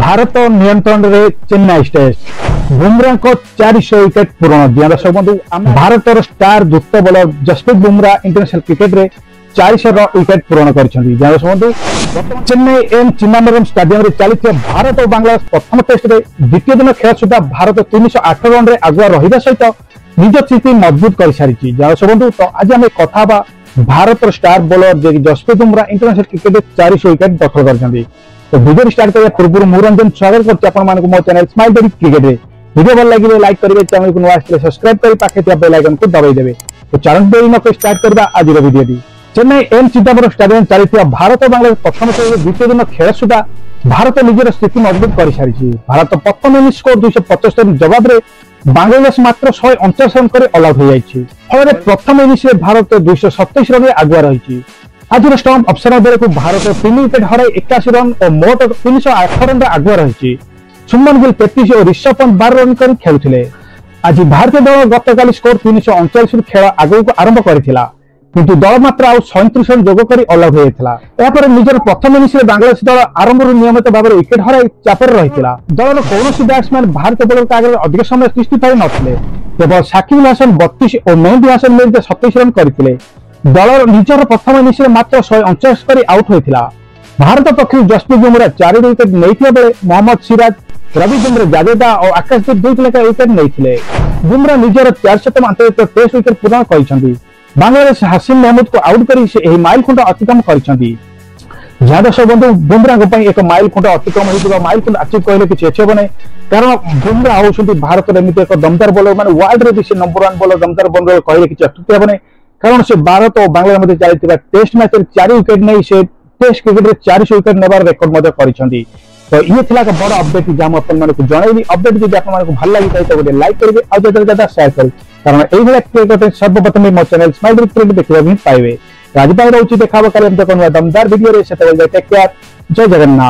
भारत नियंत्रण रे चेन्नई टेस्ट बुमराह को 400 विकेट पूर्ण दिया दर्शक बंधु भारत स्टार युक्त bowler Jasprit Bumrah international cricket रे 400 विकेट पूर्ण करछंती दर्शक बंधु चेन्नई एम चिदम्बरम स्टेडियम रे चली भारत और बांग्लादेश प्रथम टेस्ट रे द्वितीय दिन खेल सुधा भारत 308 रन रे आगुआ रहिबा सहित निज स्थिति मजबूत कर सारी दर्शक बंधु। तो आज आम कथा भारत स्टार बॉलर जे जसप्रीत बुमराह इंटरनेशनल क्रिकेट रे 400 विकेट दखल करछंती। तो वीडियो स्टार्ट करने पूर्व मुरंजन स्वागत करते हैं मो चैनल स्माइल बेबी क्रिकेट रे। वीडियो भल लगे लाइक करेंगे, चैनल को नुआ सब्सक्राइब कर पाखे बेल आइकन को दबाई देवे। तो चरण देरी न स्टार्ट करबा आज video. Chennai M Chidambaram stadium चली भारत और बांग्लादेश प्रथम द्वितीय दिन खेल सुधा भारत निजर स्थिति मजबूत कर सारी। भारत प्रथम इनिंग्स स्कोर 275 जवाब रे बांग्लादेश मात्र 149 रन कर ऑल आउट हो जाइछि। फल प्रथम इनिंग्स रे भारत 227 रन आगुआ रही। आज स्टंप ऑप्शन बेलू भारत 3 विकेट हर 81 रन और मोट 308 रन आगुआ रही। सुमन गिल 33 और ऋषभ पंत 12 रन कर खेलुथिले। आज भारतीय दल गतकाली स्कोर 339 खेल आगु आरंभ करथिला, किंतु दल मात्र आउ 37 रन जोग कर ऑल आउट हो जायतिला। यापर निजर प्रथम इनिंग्स रे बांग्लादेश दल आरंभ नियमित भाव विकेट हर चापर रहितिला। दलर कौनसी बैट्समैन भारतीय बॉलर आगे अधिक समय सृष्टि पाई नथिले। केवल साकिब अल हसन 32 और मेहदी हसन मिर्जा 27 रन करथिले। दलर निजर प्रथम इनिंग्स रे मात्र 149 कर आउट होइतिला। भारत पक्षर जसप्रीत बुमराह 4 विकेट नैथिबा बेले मोहम्मद सिराज, रविचंद्र जाडेजा और आकाशदीप 2 लेखा विकेट नैथिले। बुमराह निजर 400तम अंतर्राष्ट्रीय टेस्ट विकेट पूर्ण करिसंती। बांग्लादेश हासिम महमूद को आउट करी से एही माइलखुंट अतिक्रम करिसंती। जहाँ दर्शक बंधु बुमराह एक माइलखुंट अतिक्रम होइतिबा माइलखुंट अचीव कहले किछि अच्छे बने, कारण बुमराह होउछंती भारत रे एमिति एक दमदार बॉलर माने वर्ल्ड रे भी नंबर 1 बॉलर दमदार बॉलर कहले किछि अत्युक्ति बने। कारण से भारत और बांग्लादेश मध्य चलता टेस्ट मैच 4 विकेट नहीं से टेस्ट क्रिकेट रे 400 विकेट नेबार रेकर्ड मध्य करिसंती। तो ये थिला एक बड़ अपडेट जे हम अपन माने को जणाइली। अपडेट जे अपन माने को भल लागि त गोटे लाइक करिवे और ज्यादा ज्यादा शेयर करिवे, कारण एही भला क्रिकेट सर्वप्रथम मो चैनल स्माइल बेबी क्रिकेट देखिबा भी पाइबे। राजपाल रहउची देखाबो काले हम देखन दमदार वीडियो रे सेते टेक केयर। जय जगन्नाथ।